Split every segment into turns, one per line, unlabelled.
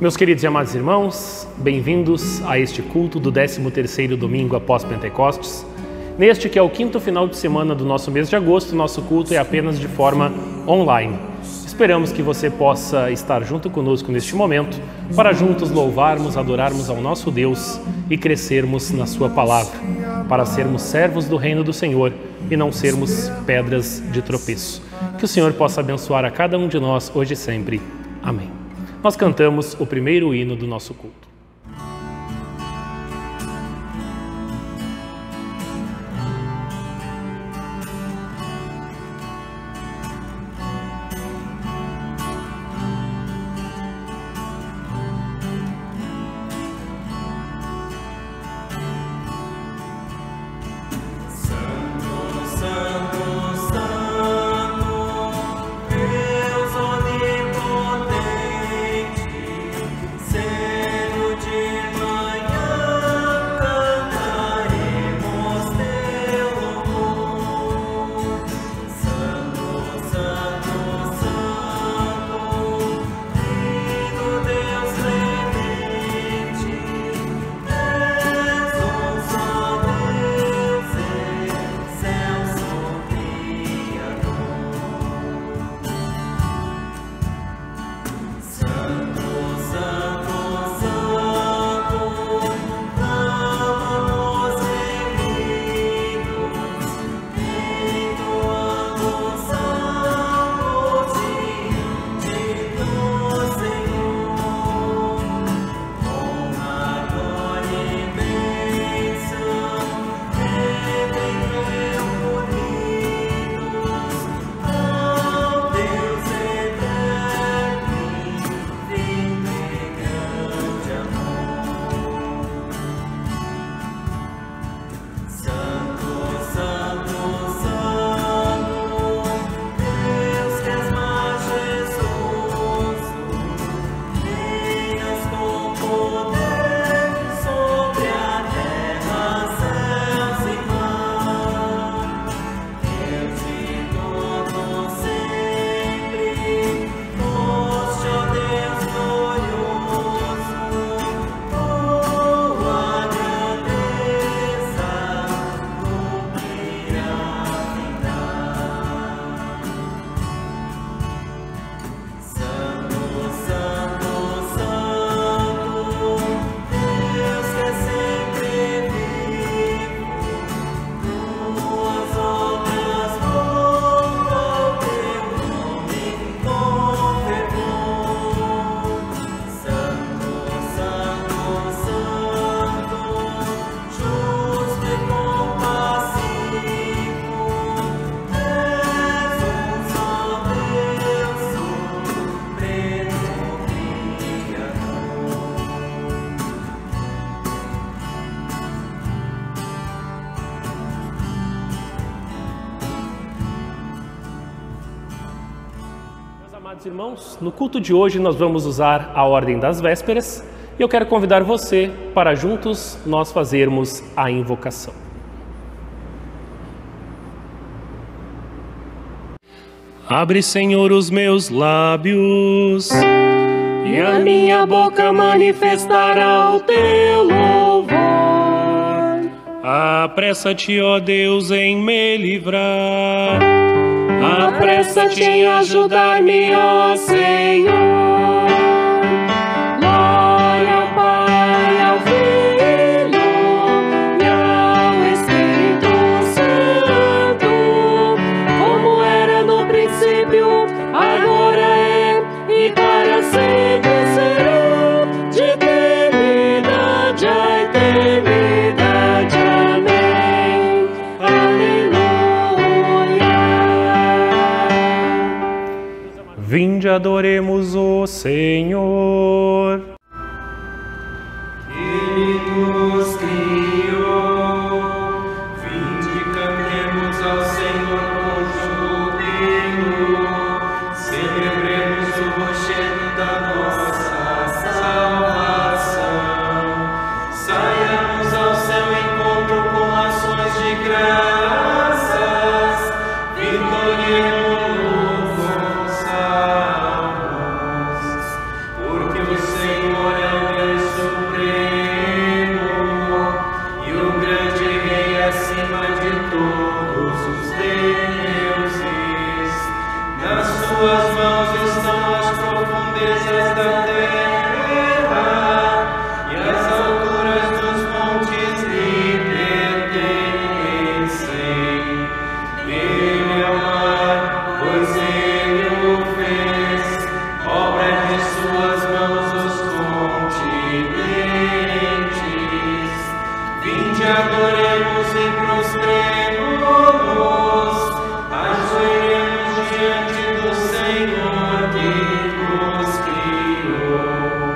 Meus queridos e amados irmãos, bem-vindos a este culto do 13º domingo após Pentecostes. Neste que é o quinto final de semana do nosso mês de agosto, nosso culto é apenas de forma online. Esperamos que você possa estar junto conosco neste momento para juntos louvarmos, adorarmos ao nosso Deus e crescermos na sua palavra, para sermos servos do reino do Senhor e não sermos pedras de tropeço. Que o Senhor possa abençoar a cada um de nós hoje e sempre. Amém. Nós cantamos o primeiro hino do nosso culto. Irmãos, no culto de hoje nós vamos usar a ordem das vésperas e eu quero convidar você para juntos nós fazermos a invocação. Abre, Senhor, os meus lábios
e a minha boca manifestará o teu louvor.
Apressa-te, ó Deus, em me livrar.
Apressa-te em ajudar-me, ó Senhor. Glória ao Pai, ao Filho e ao Espírito Santo, como era no princípio, agora é e para sempre será, de eternidade a eternidade. Amém. Aleluia.
Vinde, adoremos o Senhor.
Ele nos criou. Vinde, cantemos ao Senhor com júbilo. Celebremos o rochedo da nossa salvação. Saiamos ao seu encontro com ações de graças. Vitoriemos com salmos. Porque o Senhor suas mãos estão as profundezas da terra, e as alturas dos montes lhe pertencem. Ele é o mar, pois ele o fez, obra de suas mãos os continentes. Vinde, adoremos e prostremo-nos, ajoelhemos diante do Senhor que nos criou.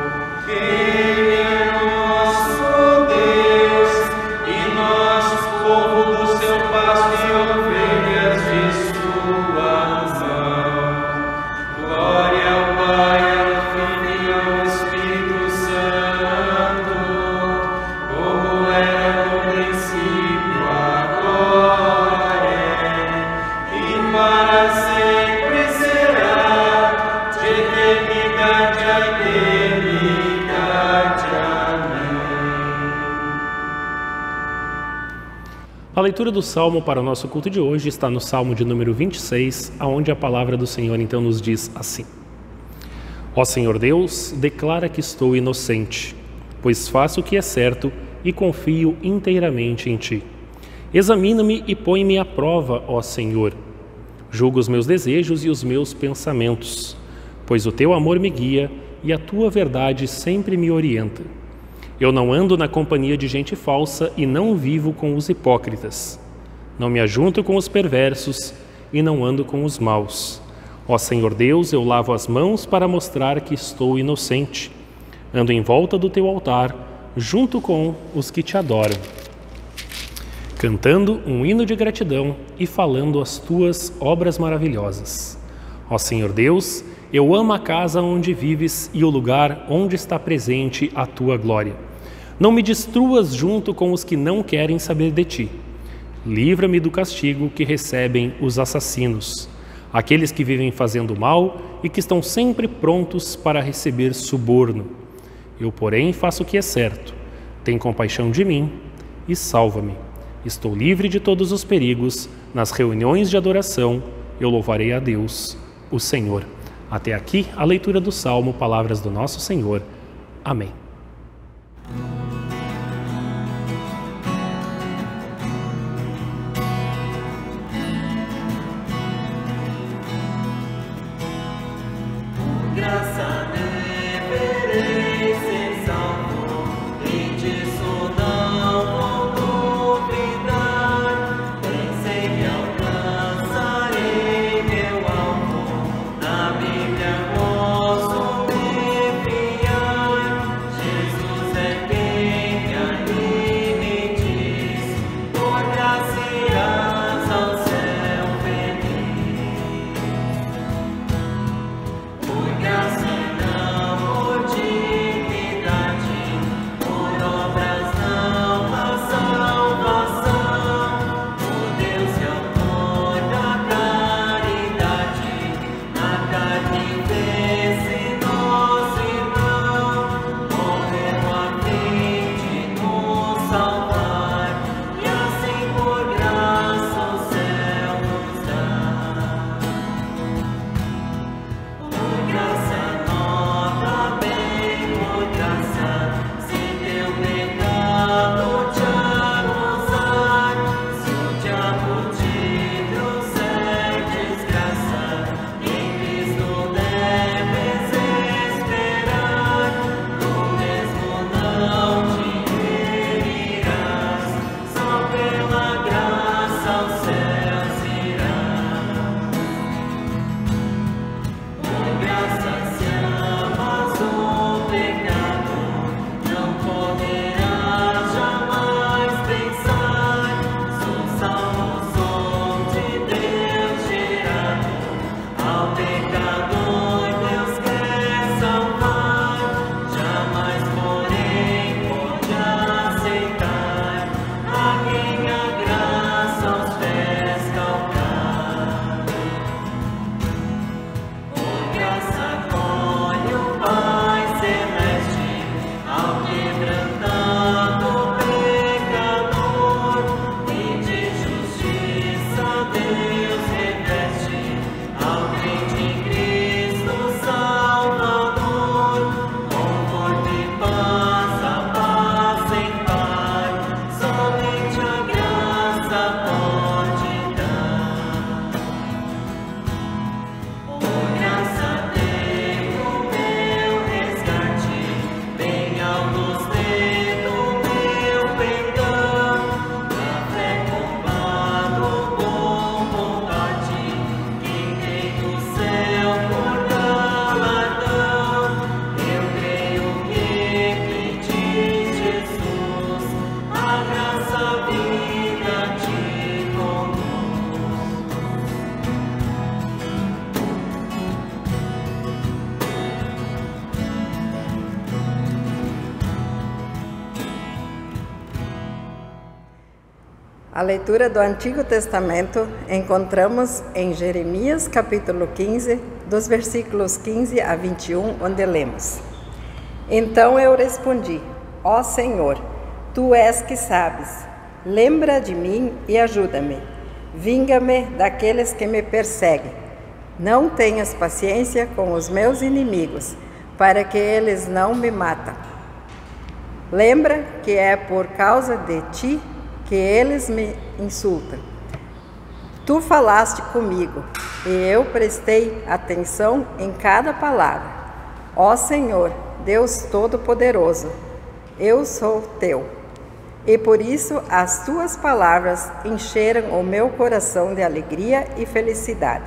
Ele é nosso Deus e nós, povo do seu pasto e ovelhas de sua mão. Glória ao Pai, ao Filho e ao Espírito Santo, como era no princípio, agora e para sempre será, de eternidade a eternidade. Amém.
A leitura do Salmo para o nosso culto de hoje está no Salmo de número 26, onde a palavra do Senhor então nos diz assim: Ó Senhor Deus, declara que estou inocente, pois faço o que é certo e confio inteiramente em Ti. Examina-me e põe-me à prova, ó Senhor. Julga os meus desejos e os meus pensamentos, pois o Teu amor me guia e a Tua verdade sempre me orienta. Eu não ando na companhia de gente falsa e não vivo com os hipócritas. Não me ajunto com os perversos e não ando com os maus. Ó Senhor Deus, eu lavo as mãos para mostrar que estou inocente. Ando em volta do Teu altar, junto com os que Te adoram, cantando um hino de gratidão e falando as Tuas obras maravilhosas. Ó Senhor Deus, eu amo a casa onde vives e o lugar onde está presente a Tua glória. Não me destruas junto com os que não querem saber de Ti. Livra-me do castigo que recebem os assassinos, aqueles que vivem fazendo mal e que estão sempre prontos para receber suborno. Eu, porém, faço o que é certo. Tem compaixão de mim e salva-me. Estou livre de todos os perigos. Nas reuniões de adoração, eu louvarei a Deus, o Senhor. Até aqui a leitura do Salmo, palavras do nosso Senhor. Amém.
Graça deverei ser salvo, e disso não vou duvidar. Bem sei que alcançarei meu alvo, na Bíblia posso me fiar.
A leitura do Antigo Testamento encontramos em Jeremias capítulo 15, dos versículos 15 a 21, onde lemos: Então eu respondi: Ó Senhor, Tu és que sabes, lembra de mim e ajuda-me. Vinga-me daqueles que me perseguem. Não tenhas paciência com os meus inimigos, para que eles não me matem. Lembra que é por causa de Ti que eles me insultam. Tu falaste comigo, e eu prestei atenção em cada palavra. Ó Senhor, Deus Todo-Poderoso, eu sou Teu. E por isso as Tuas palavras encheram o meu coração de alegria e felicidade.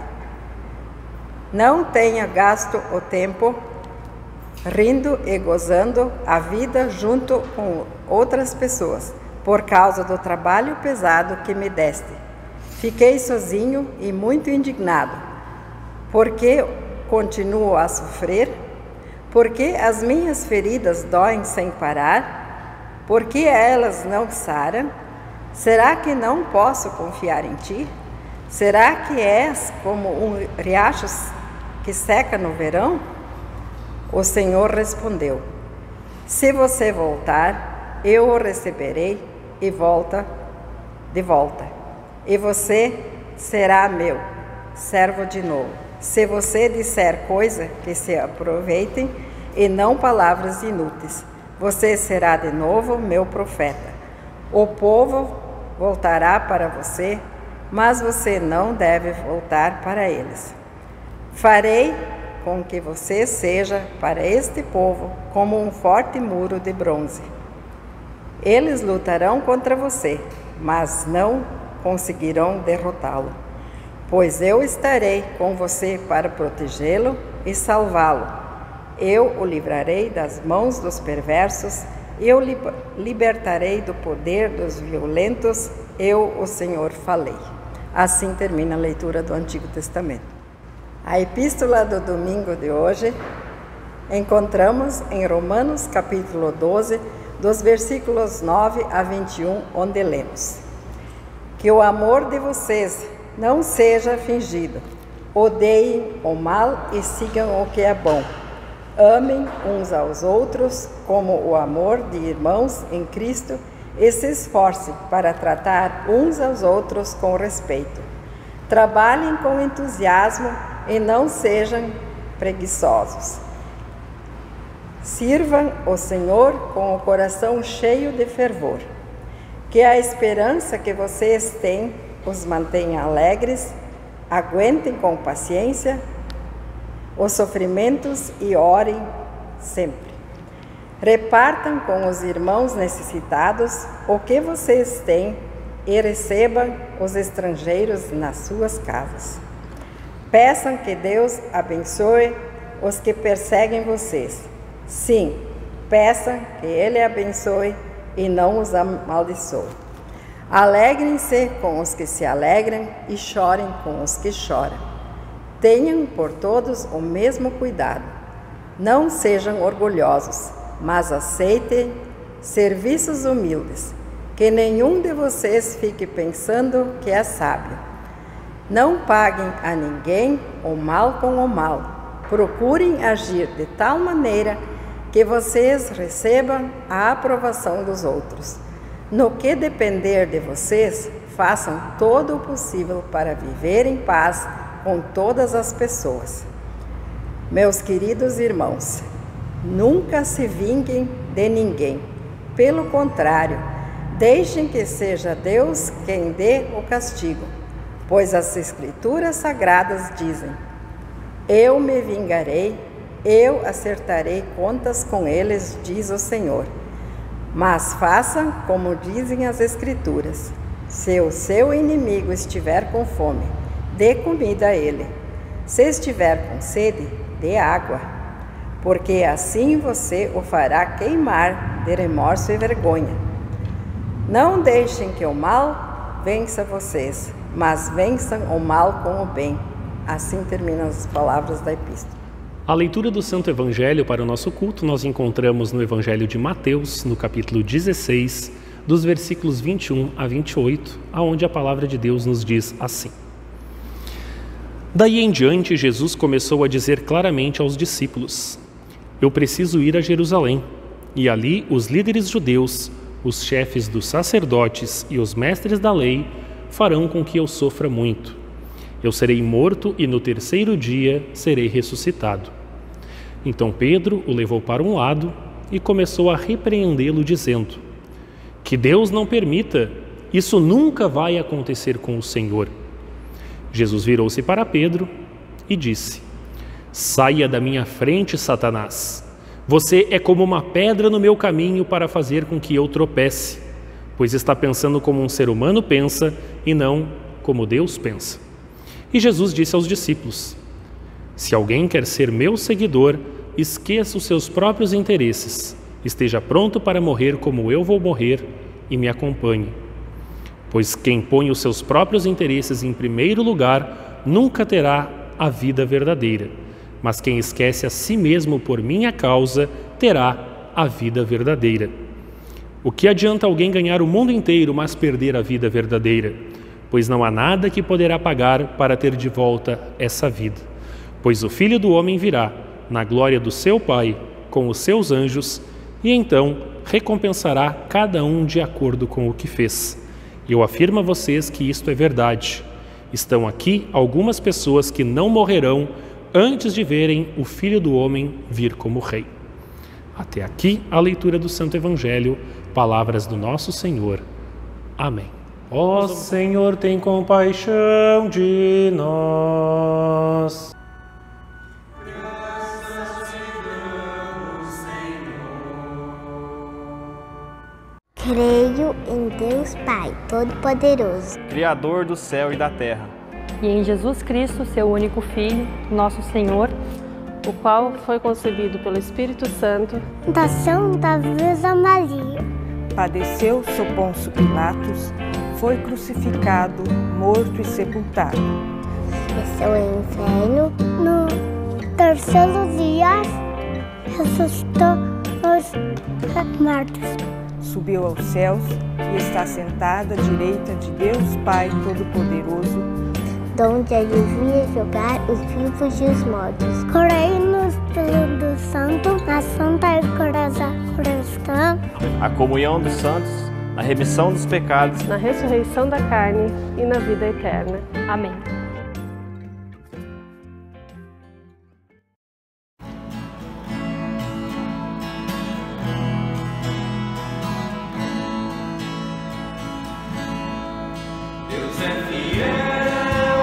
Não tenha gasto o tempo rindo e gozando a vida junto com outras pessoas, por causa do trabalho pesado que me deste. Fiquei sozinho e muito indignado. Por que continuo a sofrer? Por que as minhas feridas doem sem parar? Por que elas não saram? Será que não posso confiar em Ti? Será que és como um riacho que seca no verão? O Senhor respondeu: Se você voltar, eu o receberei de volta, e você será meu servo de novo. Se você disser coisa que se aproveitem e não palavras inúteis, você será de novo meu profeta. O povo voltará para você, mas você não deve voltar para eles. Farei com que você seja para este povo como um forte muro de bronze. Eles lutarão contra você, mas não conseguirão derrotá-lo, pois eu estarei com você para protegê-lo e salvá-lo. Eu o livrarei das mãos dos perversos, eu libertarei do poder dos violentos, eu, o Senhor, falei. Assim termina a leitura do Antigo Testamento. A epístola do domingo de hoje encontramos em Romanos capítulo 12, dos versículos 9 a 21, onde lemos: Que o amor de vocês não seja fingido. Odeiem o mal e sigam o que é bom. Amem uns aos outros como o amor de irmãos em Cristo e se esforcem para tratar uns aos outros com respeito. Trabalhem com entusiasmo e não sejam preguiçosos. Sirvam o Senhor com o coração cheio de fervor. Que a esperança que vocês têm os mantenha alegres, aguentem com paciência os sofrimentos e orem sempre. Repartam com os irmãos necessitados o que vocês têm e recebam os estrangeiros nas suas casas. Peçam que Deus abençoe os que perseguem vocês. Sim, peçam que Ele abençoe e não os amaldiçoe. Alegrem-se com os que se alegram e chorem com os que choram. Tenham por todos o mesmo cuidado. Não sejam orgulhosos, mas aceitem serviços humildes. Que nenhum de vocês fique pensando que é sábio. Não paguem a ninguém o mal com o mal. Procurem agir de tal maneira que vocês recebam a aprovação dos outros. No que depender de vocês, façam todo o possível para viver em paz com todas as pessoas. Meus queridos irmãos, nunca se vinguem de ninguém. Pelo contrário, deixem que seja Deus quem dê o castigo, pois as Escrituras Sagradas dizem: Eu me vingarei, eu acertarei contas com eles, diz o Senhor. Mas façam como dizem as Escrituras: se o seu inimigo estiver com fome, dê comida a ele. Se estiver com sede, dê água, porque assim você o fará queimar de remorso e vergonha. Não deixem que o mal vença vocês, mas vençam o mal com o bem. Assim terminam as palavras da epístola.
A leitura do Santo Evangelho para o nosso culto nós encontramos no Evangelho de Mateus, no capítulo 16, dos versículos 21 a 28, aonde a palavra de Deus nos diz assim: Daí em diante, Jesus começou a dizer claramente aos discípulos: Eu preciso ir a Jerusalém, e ali os líderes judeus, os chefes dos sacerdotes e os mestres da lei farão com que eu sofra muito. Eu serei morto e no terceiro dia serei ressuscitado. Então Pedro o levou para um lado e começou a repreendê-lo, dizendo: Que Deus não permita, isso nunca vai acontecer com o Senhor. Jesus virou-se para Pedro e disse: Saia da minha frente, Satanás. Você é como uma pedra no meu caminho para fazer com que eu tropece, pois está pensando como um ser humano pensa e não como Deus pensa. E Jesus disse aos discípulos: Se alguém quer ser meu seguidor, esqueça os seus próprios interesses, esteja pronto para morrer como eu vou morrer e me acompanhe. Pois quem põe os seus próprios interesses em primeiro lugar nunca terá a vida verdadeira, mas quem esquece a si mesmo por minha causa terá a vida verdadeira. O que adianta alguém ganhar o mundo inteiro, mas perder a vida verdadeira? Pois não há nada que poderá pagar para ter de volta essa vida. Pois o Filho do Homem virá, na glória do seu Pai, com os seus anjos, e então recompensará cada um de acordo com o que fez. Eu afirmo a vocês que isto é verdade. Estão aqui algumas pessoas que não morrerão antes de verem o Filho do Homem vir como Rei. Até aqui a leitura do Santo Evangelho, palavras do nosso Senhor. Amém. Ó Senhor, tem compaixão de nós.
Creio em Deus Pai Todo-Poderoso,
Criador do céu e da terra,
e em Jesus Cristo, seu único Filho, nosso Senhor, o qual foi concebido pelo Espírito Santo,
da Santa Virgem Maria,
padeceu sob Pôncio Pilatos, foi crucificado, morto e sepultado.
desceu ao inferno, no terceiro dia ressuscitou os mortos,
Subiu aos céus e está sentado à direita de Deus Pai Todo-Poderoso,
donde ele via julgar os vivos e os mortos. Creio no Espírito Santo, na Santa Igreja Cristã,
a comunhão dos santos, a remissão dos pecados,
na ressurreição da carne e na vida eterna. Amém.
Deus é fiel,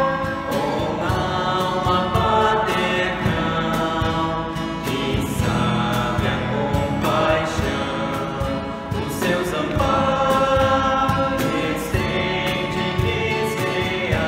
ou não abater não, e sabe a compaixão, os seus amparos estende desleal.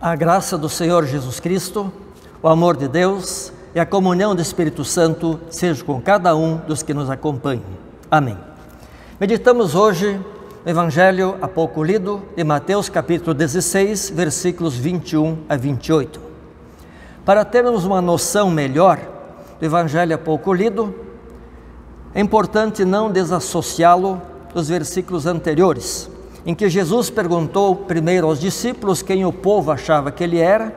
A graça do Senhor Jesus Cristo, o amor de Deus e a comunhão do Espírito Santo seja com cada um dos que nos acompanham. Amém. Meditamos hoje no Evangelho há pouco lido de Mateus capítulo 16, versículos 21 a 28. Para termos uma noção melhor do Evangelho há pouco lido, é importante não desassociá-lo dos versículos anteriores, em que Jesus perguntou primeiro aos discípulos quem o povo achava que ele era,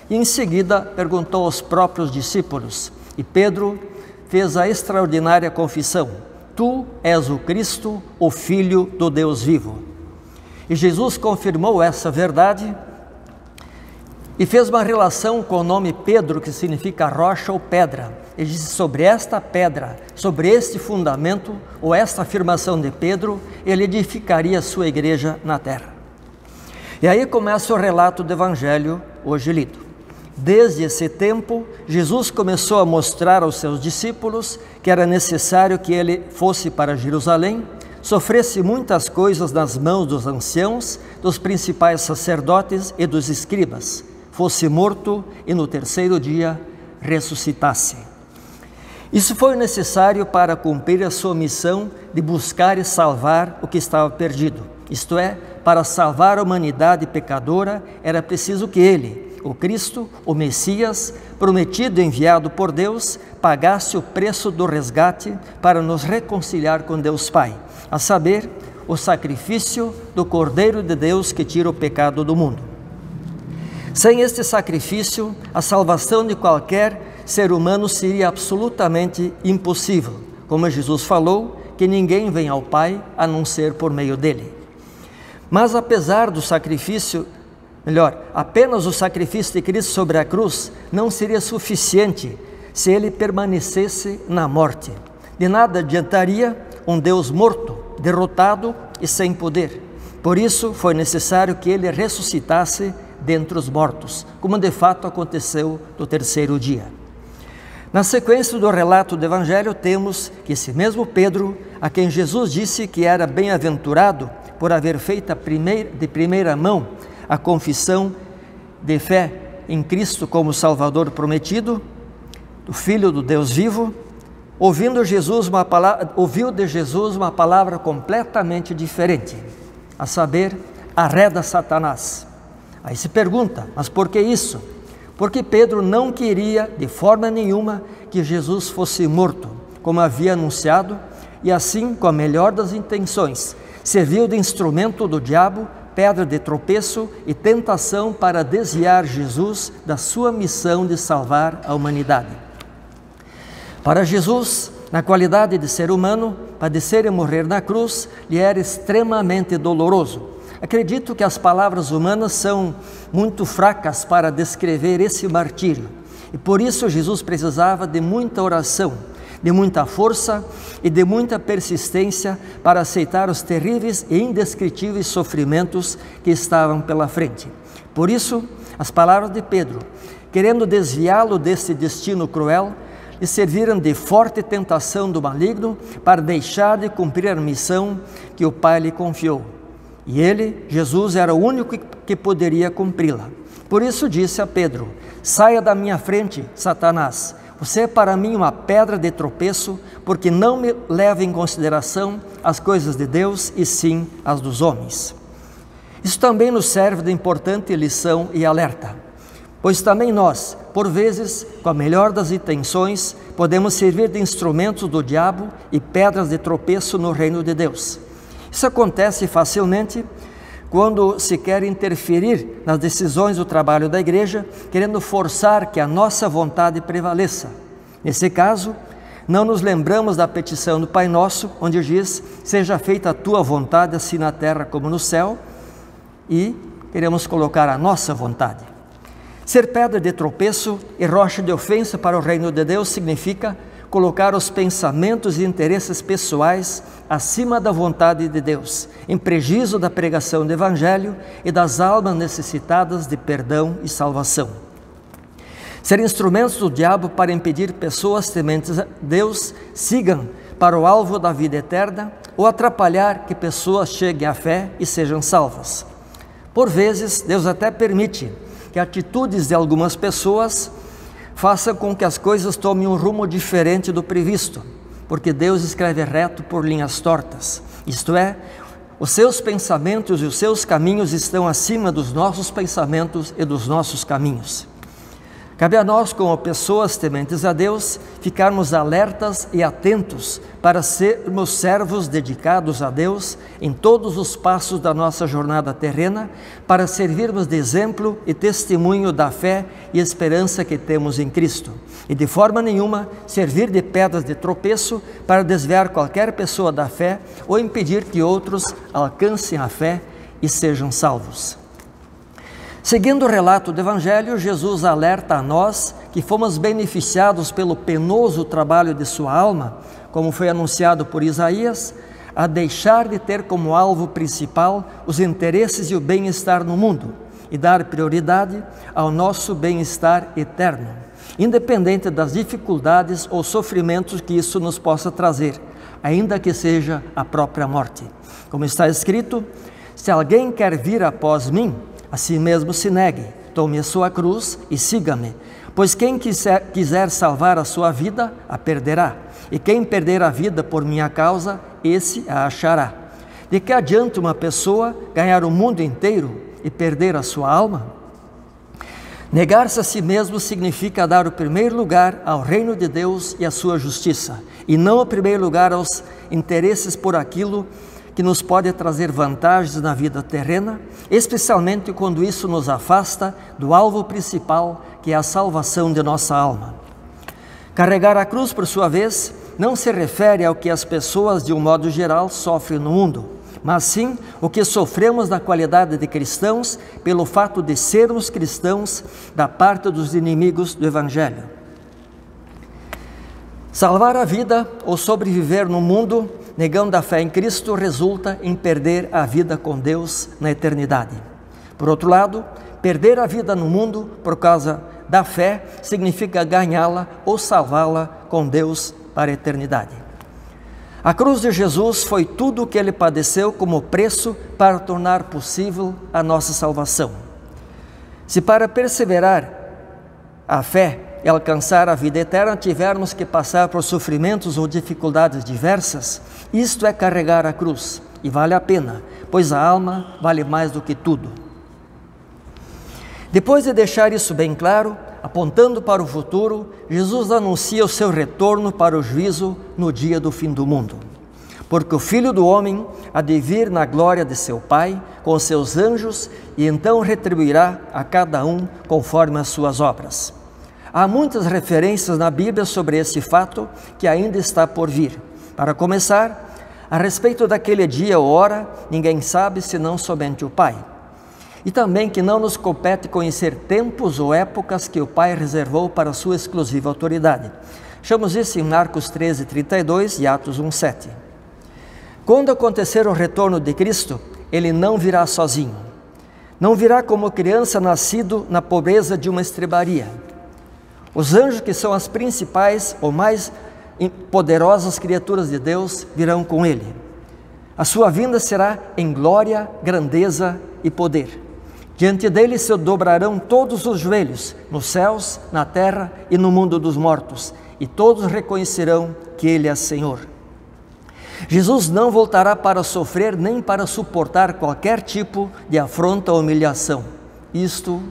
e em seguida perguntou aos próprios discípulos. E Pedro fez a extraordinária confissão: Tu és o Cristo, o Filho do Deus vivo. E Jesus confirmou essa verdade e fez uma relação com o nome Pedro, que significa rocha ou pedra. Ele disse: sobre esta pedra, sobre este fundamento, ou esta afirmação de Pedro, ele edificaria a sua igreja na terra. E aí começa o relato do Evangelho hoje lido. Desde esse tempo, Jesus começou a mostrar aos seus discípulos que era necessário que ele fosse para Jerusalém, sofresse muitas coisas nas mãos dos anciãos, dos principais sacerdotes e dos escribas, fosse morto e no terceiro dia ressuscitasse. Isso foi necessário para cumprir a sua missão de buscar e salvar o que estava perdido. Isto é, para salvar a humanidade pecadora, era preciso que ele, o Cristo, o Messias, prometido e enviado por Deus, pagasse o preço do resgate para nos reconciliar com Deus Pai, a saber, o sacrifício do Cordeiro de Deus que tira o pecado do mundo. Sem este sacrifício, a salvação de qualquer ser humano seria absolutamente impossível, como Jesus falou, que ninguém vem ao Pai a não ser por meio dele. Mas apesar do sacrifício, apenas o sacrifício de Cristo sobre a cruz não seria suficiente se ele permanecesse na morte. De nada adiantaria um Deus morto, derrotado e sem poder. Por isso foi necessário que ele ressuscitasse dentre os mortos, como de fato aconteceu no terceiro dia. Na sequência do relato do Evangelho temos que esse mesmo Pedro, a quem Jesus disse que era bem-aventurado por haver feito de primeira mão a confissão de fé em Cristo como Salvador prometido, do Filho do Deus vivo, ouviu de Jesus uma palavra completamente diferente, a saber, arreda Satanás. Aí se pergunta, mas por que isso? Porque Pedro não queria de forma nenhuma que Jesus fosse morto, como havia anunciado, e assim, com a melhor das intenções, serviu de instrumento do diabo, pedra de tropeço e tentação para desviar Jesus da sua missão de salvar a humanidade. Para Jesus, na qualidade de ser humano, padecer e morrer na cruz lhe era extremamente doloroso. Acredito que as palavras humanas são muito fracas para descrever esse martírio. E por isso Jesus precisava de muita oração, de muita força e de muita persistência para aceitar os terríveis e indescritíveis sofrimentos que estavam pela frente. Por isso, as palavras de Pedro, querendo desviá-lo desse destino cruel, lhe serviram de forte tentação do maligno para deixar de cumprir a missão que o Pai lhe confiou. E ele, Jesus, era o único que poderia cumpri-la. Por isso disse a Pedro: saia da minha frente, Satanás. Você é para mim uma pedra de tropeço, porque não me leva em consideração as coisas de Deus, e sim as dos homens. Isso também nos serve de importante lição e alerta, pois também nós, por vezes, com a melhor das intenções, podemos servir de instrumentos do diabo e pedras de tropeço no reino de Deus. Isso acontece facilmente quando se quer interferir nas decisões do trabalho da igreja, querendo forçar que a nossa vontade prevaleça. Nesse caso, não nos lembramos da petição do Pai Nosso, onde diz: seja feita a tua vontade, assim na terra como no céu, e queremos colocar a nossa vontade. Ser pedra de tropeço e rocha de ofensa para o reino de Deus significa colocar os pensamentos e interesses pessoais acima da vontade de Deus, em prejuízo da pregação do Evangelho e das almas necessitadas de perdão e salvação. Ser instrumentos do diabo para impedir pessoas tementes a Deus sigam para o alvo da vida eterna ou atrapalhar que pessoas cheguem à fé e sejam salvas. Por vezes, Deus até permite que atitudes de algumas pessoas façam com que as coisas tomem um rumo diferente do previsto, porque Deus escreve reto por linhas tortas, isto é, os seus pensamentos e os seus caminhos estão acima dos nossos pensamentos e dos nossos caminhos. Cabe a nós, como pessoas tementes a Deus, ficarmos alertas e atentos para sermos servos dedicados a Deus em todos os passos da nossa jornada terrena, para servirmos de exemplo e testemunho da fé e esperança que temos em Cristo. E de forma nenhuma servir de pedras de tropeço para desviar qualquer pessoa da fé ou impedir que outros alcancem a fé e sejam salvos. Seguindo o relato do Evangelho, Jesus alerta a nós que fomos beneficiados pelo penoso trabalho de sua alma, como foi anunciado por Isaías, a deixar de ter como alvo principal os interesses e o bem-estar no mundo e dar prioridade ao nosso bem-estar eterno, independente das dificuldades ou sofrimentos que isso nos possa trazer, ainda que seja a própria morte. Como está escrito, se alguém quer vir após mim, a si mesmo se negue, tome a sua cruz e siga-me, pois quem quiser salvar a sua vida, a perderá, e quem perder a vida por minha causa, esse a achará. De que adianta uma pessoa ganhar o mundo inteiro e perder a sua alma? Negar-se a si mesmo significa dar o primeiro lugar ao reino de Deus e à sua justiça, e não o primeiro lugar aos interesses por aquilo que nos pode trazer vantagens na vida terrena, especialmente quando isso nos afasta do alvo principal, que é a salvação de nossa alma. Carregar a cruz, por sua vez, não se refere ao que as pessoas, de um modo geral, sofrem no mundo, mas sim o que sofremos na qualidade de cristãos pelo fato de sermos cristãos da parte dos inimigos do Evangelho. Salvar a vida ou sobreviver no mundo negando a fé em Cristo resulta em perder a vida com Deus na eternidade. Por outro lado, perder a vida no mundo por causa da fé significa ganhá-la ou salvá-la com Deus para a eternidade. A cruz de Jesus foi tudo o que ele padeceu como preço para tornar possível a nossa salvação. Se para perseverar a fé e alcançar a vida eterna tivermos que passar por sofrimentos ou dificuldades diversas, isto é carregar a cruz, e vale a pena, pois a alma vale mais do que tudo. Depois de deixar isso bem claro, apontando para o futuro, Jesus anuncia o seu retorno para o juízo no dia do fim do mundo. Porque o Filho do Homem há de vir na glória de seu Pai, com seus anjos, e então retribuirá a cada um conforme as suas obras. Há muitas referências na Bíblia sobre esse fato que ainda está por vir. Para começar, a respeito daquele dia ou hora, ninguém sabe senão somente o Pai. E também que não nos compete conhecer tempos ou épocas que o Pai reservou para sua exclusiva autoridade. Achamos isso em Marcos 13:32 e Atos 1:7. Quando acontecer o retorno de Cristo, Ele não virá sozinho. Não virá como criança nascido na pobreza de uma estrebaria. Os anjos, que são as principais ou mais poderosas criaturas de Deus, virão com Ele. A sua vinda será em glória, grandeza e poder. Diante dele se dobrarão todos os joelhos, nos céus, na terra e no mundo dos mortos, e todos reconhecerão que Ele é Senhor. Jesus não voltará para sofrer nem para suportar qualquer tipo de afronta ou humilhação. Isto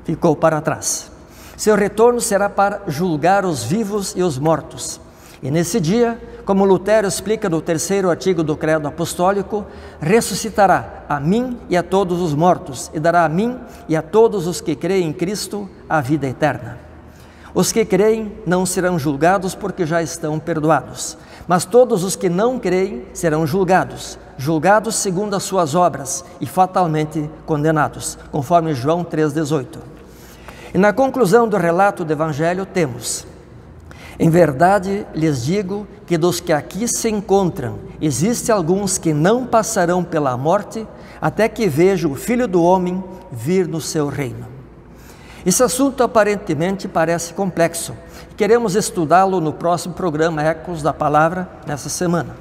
ficou para trás. Seu retorno será para julgar os vivos e os mortos. E nesse dia, como Lutero explica no 3º artigo do Credo Apostólico, ressuscitará a mim e a todos os mortos, e dará a mim e a todos os que creem em Cristo a vida eterna. Os que creem não serão julgados porque já estão perdoados, mas todos os que não creem serão julgados segundo as suas obras e fatalmente condenados, conforme João 3,18. E na conclusão do relato do Evangelho temos: em verdade lhes digo que dos que aqui se encontram, existem alguns que não passarão pela morte, até que vejam o Filho do Homem vir no seu reino. Esse assunto aparentemente parece complexo. Queremos estudá-lo no próximo programa Ecos da Palavra, nessa semana.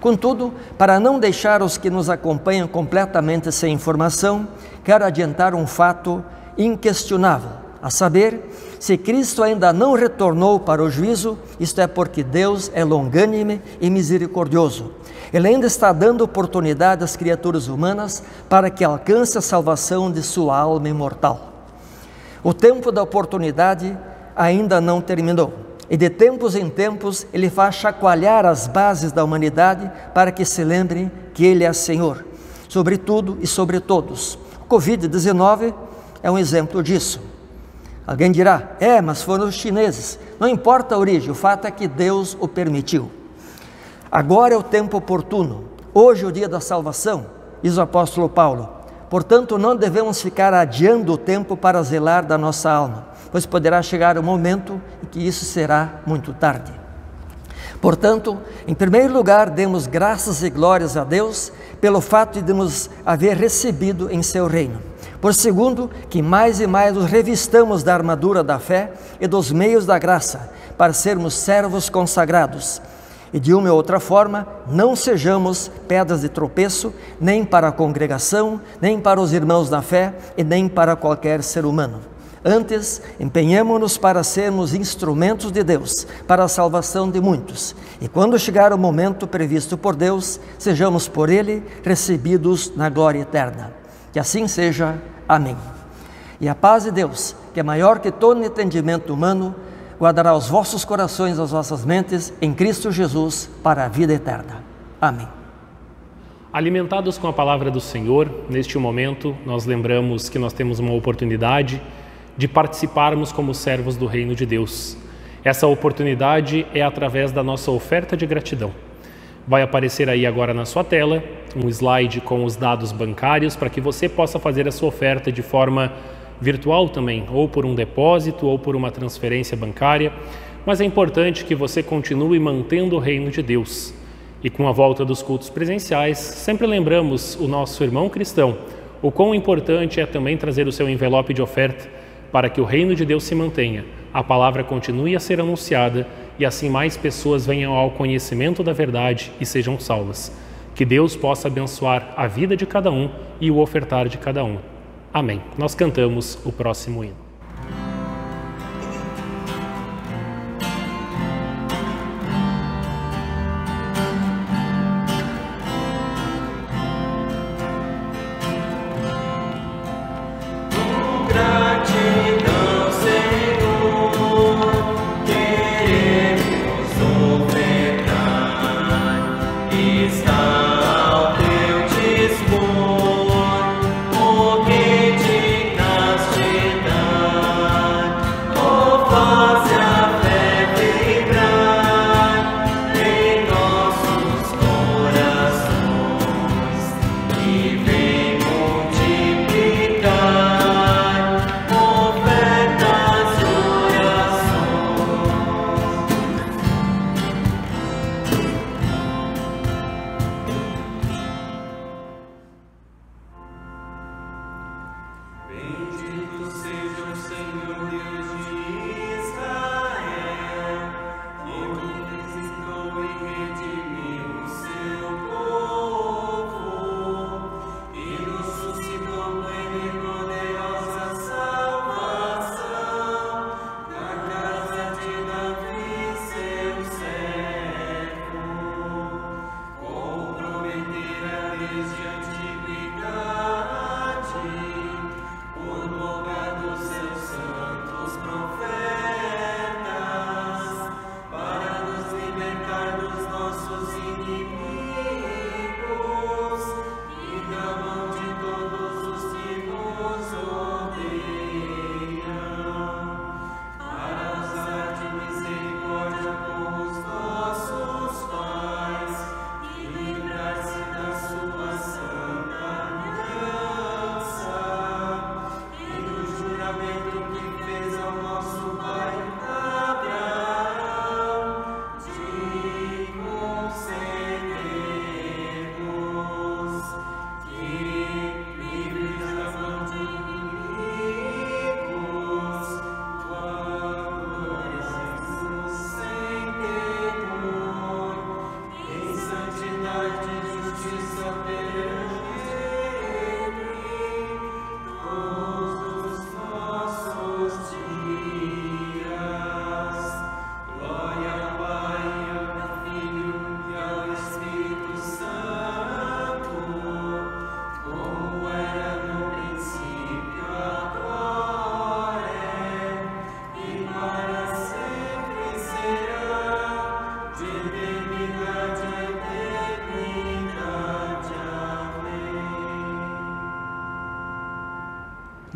Contudo, para não deixar os que nos acompanham completamente sem informação, quero adiantar um fato inquestionável, a saber, se Cristo ainda não retornou para o juízo, isto é porque Deus é longânime e misericordioso. Ele ainda está dando oportunidade às criaturas humanas para que alcance a salvação de sua alma imortal. O tempo da oportunidade ainda não terminou. E de tempos em tempos Ele faz chacoalhar as bases da humanidade para que se lembrem que Ele é Senhor, sobre tudo e sobre todos. O Covid-19 é um exemplo disso. Alguém dirá, mas foram os chineses. Não importa a origem, o fato é que Deus o permitiu. Agora é o tempo oportuno. Hoje é o dia da salvação, diz o apóstolo Paulo. Portanto, não devemos ficar adiando o tempo para zelar da nossa alma, pois poderá chegar o momento em que isso será muito tarde. Portanto, em primeiro lugar, demos graças e glórias a Deus pelo fato de nos haver recebido em seu reino. Por segundo, que mais e mais nos revistamos da armadura da fé e dos meios da graça, para sermos servos consagrados. E de uma ou outra forma, não sejamos pedras de tropeço, nem para a congregação, nem para os irmãos da fé e nem para qualquer ser humano. Antes, empenhemo-nos para sermos instrumentos de Deus, para a salvação de muitos. E quando chegar o momento previsto por Deus, sejamos por Ele recebidos na glória eterna. Que assim seja. Amém. E a paz de Deus, que é maior que todo entendimento humano, guardará os vossos corações e as vossas mentes em Cristo Jesus para a vida eterna. Amém.
Alimentados com a palavra do Senhor, neste momento nós lembramos que nós temos uma oportunidade de participarmos como servos do reino de Deus. Essa oportunidade é através da nossa oferta de gratidão. Vai aparecer aí agora na sua tela um slide com os dados bancários para que você possa fazer a sua oferta de forma virtual também, ou por um depósito ou por uma transferência bancária, mas é importante que você continue mantendo o reino de Deus. E com a volta dos cultos presenciais, sempre lembramos o nosso irmão cristão, o quão importante é também trazer o seu envelope de oferta para que o reino de Deus se mantenha, a palavra continue a ser anunciada e assim mais pessoas venham ao conhecimento da verdade e sejam salvas. Que Deus possa abençoar a vida de cada um e o ofertar de cada um. Amém. Nós cantamos o próximo hino.
Está ao teu dispor, o que dignas te dar.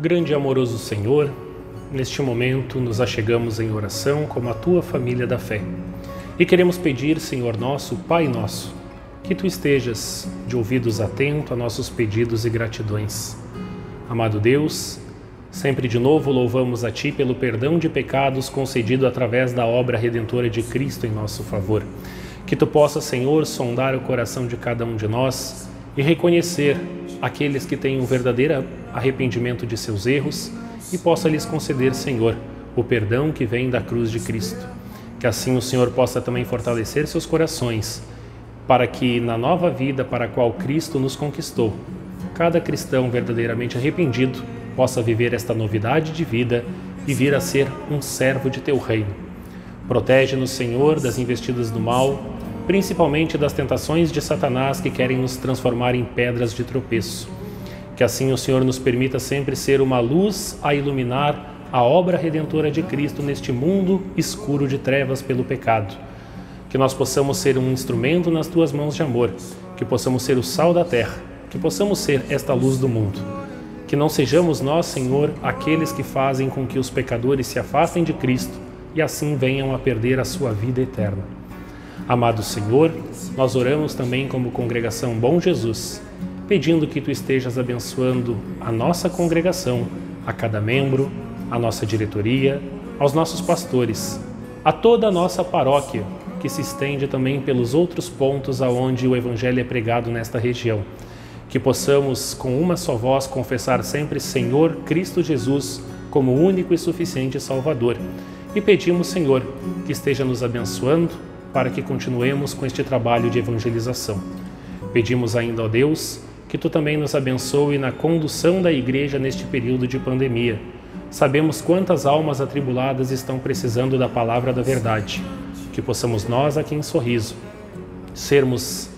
Grande e amoroso Senhor, neste momento nos achegamos em oração como a Tua família da fé. E queremos pedir, Senhor nosso, Pai nosso, que Tu estejas de ouvidos atentos a nossos pedidos e gratidões. Amado Deus, sempre de novo louvamos a Ti pelo perdão de pecados concedido através da obra redentora de Cristo em nosso favor. Que Tu possas, Senhor, sondar o coração de cada um de nós e reconhecer aqueles que têm um verdadeiro arrependimento de seus erros e possa lhes conceder, Senhor, o perdão que vem da cruz de Cristo. Que assim o Senhor possa também fortalecer seus corações, para que na nova vida para a qual Cristo nos conquistou, cada cristão verdadeiramente arrependido possa viver esta novidade de vida e vir a ser um servo de Teu reino. Protege-nos, Senhor, das investidas do mal, principalmente das tentações de Satanás que querem nos transformar em pedras de tropeço. Que assim o Senhor nos permita sempre ser uma luz a iluminar a obra redentora de Cristo neste mundo escuro de trevas pelo pecado. Que nós possamos ser um instrumento nas Tuas mãos de amor, que possamos ser o sal da terra, que possamos ser esta luz do mundo. Que não sejamos nós, Senhor, aqueles que fazem com que os pecadores se afastem de Cristo e assim venham a perder a sua vida eterna. Amado Senhor, nós oramos também como congregação Bom Jesus, pedindo que Tu estejas abençoando a nossa congregação, a cada membro, a nossa diretoria, aos nossos pastores, a toda a nossa paróquia, que se estende também pelos outros pontos aonde o Evangelho é pregado nesta região. Que possamos, com uma só voz, confessar sempre Senhor Cristo Jesus como único e suficiente Salvador. E pedimos, Senhor, que esteja nos abençoando para que continuemos com este trabalho de evangelização. Pedimos ainda, ó Deus, que Tu também nos abençoe na condução da Igreja neste período de pandemia. Sabemos quantas almas atribuladas estão precisando da palavra da verdade. Que possamos nós, aqui em Sorriso, sermos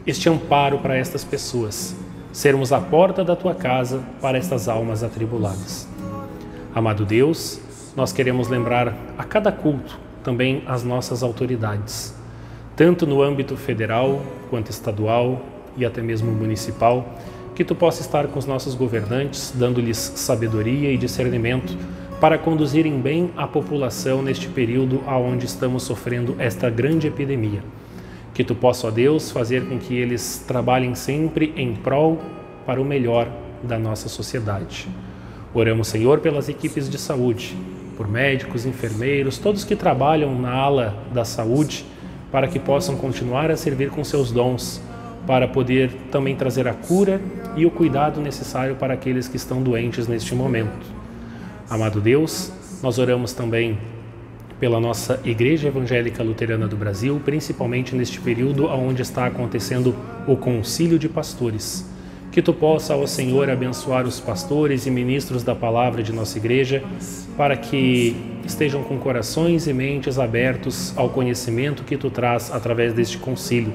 este amparo para estas pessoas, sermos a porta da Tua casa para estas almas atribuladas. Amado Deus, nós queremos lembrar a cada culto também as nossas autoridades, tanto no âmbito federal quanto estadual e até mesmo municipal, que Tu possa estar com os nossos governantes, dando-lhes sabedoria e discernimento para conduzirem bem a população neste período onde estamos sofrendo esta grande epidemia. Que Tu possa, ó Deus, fazer com que eles trabalhem sempre em prol para o melhor da nossa sociedade. Oramos, Senhor, pelas equipes de saúde, por médicos, enfermeiros, todos que trabalham na ala da saúde, para que possam continuar a servir com seus dons, para poder também trazer a cura e o cuidado necessário para aqueles que estão doentes neste momento. Amado Deus, nós oramos também pela nossa Igreja Evangélica Luterana do Brasil, principalmente neste período onde está acontecendo o Concílio de Pastores. Que Tu possa, ó Senhor, abençoar os pastores e ministros da palavra de nossa igreja, para que estejam com corações e mentes abertos ao conhecimento que Tu traz através deste concílio.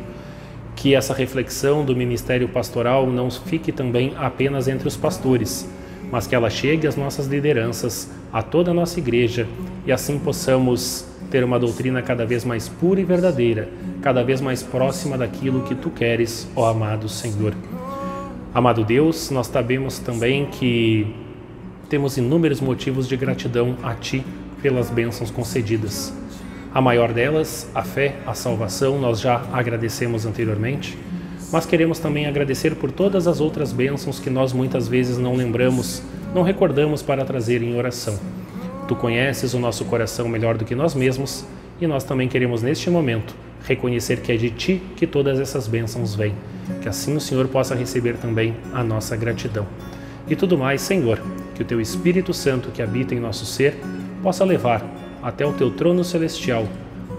Que essa reflexão do ministério pastoral não fique também apenas entre os pastores, mas que ela chegue às nossas lideranças, a toda a nossa igreja, e assim possamos ter uma doutrina cada vez mais pura e verdadeira, cada vez mais próxima daquilo que Tu queres, ó amado Senhor. Amado Deus, nós sabemos também que temos inúmeros motivos de gratidão a Ti pelas bênçãos concedidas. A maior delas, a fé, a salvação, nós já agradecemos anteriormente, mas queremos também agradecer por todas as outras bênçãos que nós muitas vezes não lembramos, não recordamos para trazer em oração. Tu conheces o nosso coração melhor do que nós mesmos e nós também queremos neste momento reconhecer que é de Ti que todas essas bênçãos vêm. Que assim o Senhor possa receber também a nossa gratidão. E tudo mais, Senhor, que o Teu Espírito Santo que habita em nosso ser possa levar até o Teu trono celestial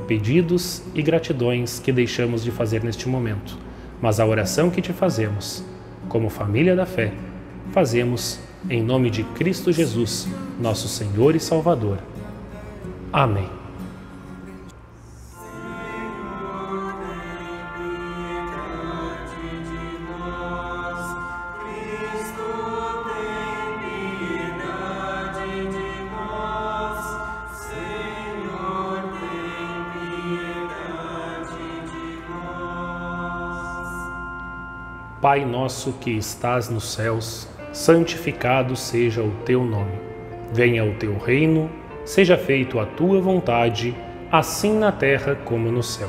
pedidos e gratidões que deixamos de fazer neste momento. Mas a oração que Te fazemos, como família da fé, fazemos em nome de Cristo Jesus, nosso Senhor e Salvador. Amém. Pai nosso que estás nos céus, santificado seja o teu nome. Venha o teu reino, seja feito a tua vontade, assim na terra como no céu.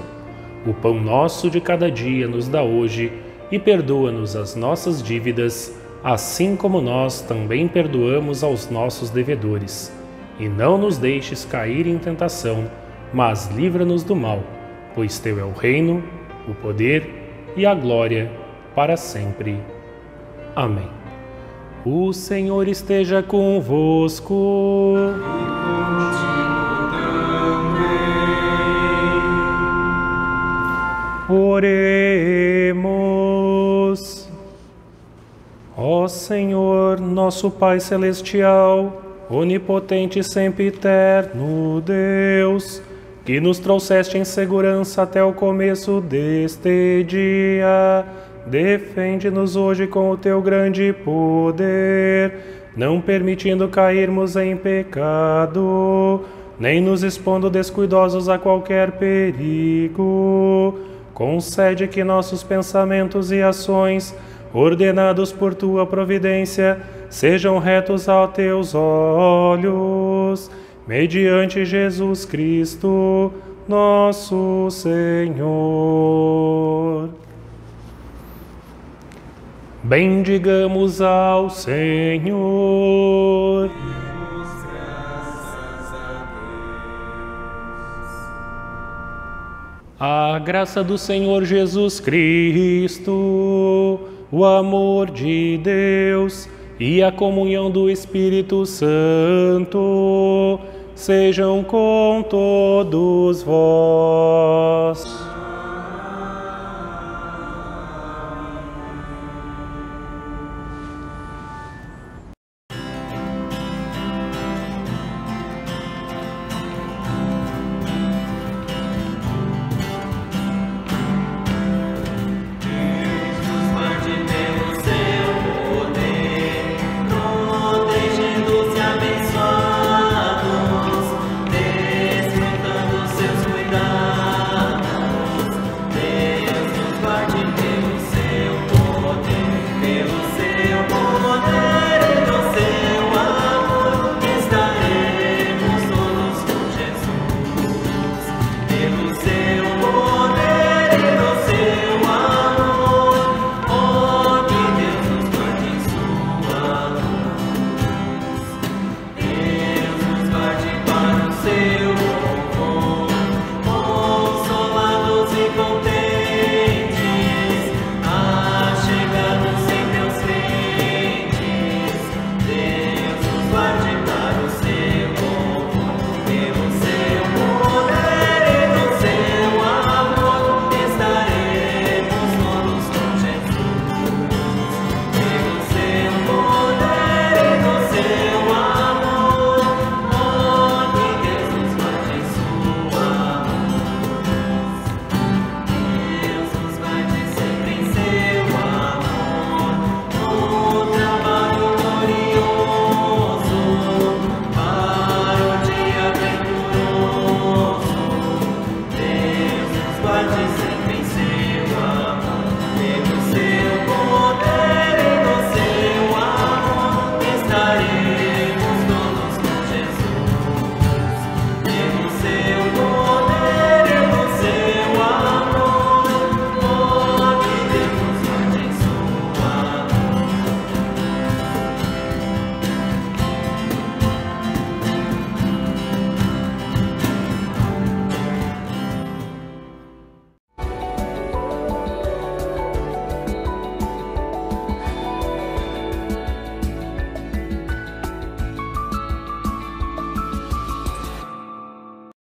O pão nosso de cada dia nos dá hoje, e perdoa-nos as nossas dívidas, assim como nós também perdoamos aos nossos devedores. E não nos deixes cair em tentação, mas livra-nos do mal, pois teu é o reino, o poder e a glória para sempre. Amém. O Senhor esteja convosco. Oremos. Ó Senhor, nosso Pai Celestial, onipotente e sempre eterno Deus, que nos trouxeste em segurança até o começo deste dia, defende-nos hoje com o teu grande poder, não permitindo cairmos em pecado, nem nos expondo descuidosos a qualquer perigo. Concede que nossos pensamentos e ações, ordenados por tua providência, sejam retos aos teus olhos, mediante Jesus Cristo, nosso Senhor. Bendigamos ao Senhor. A graça do Senhor Jesus Cristo, o amor de Deus e a comunhão do Espírito Santo sejam com todos vós.
Pelo seu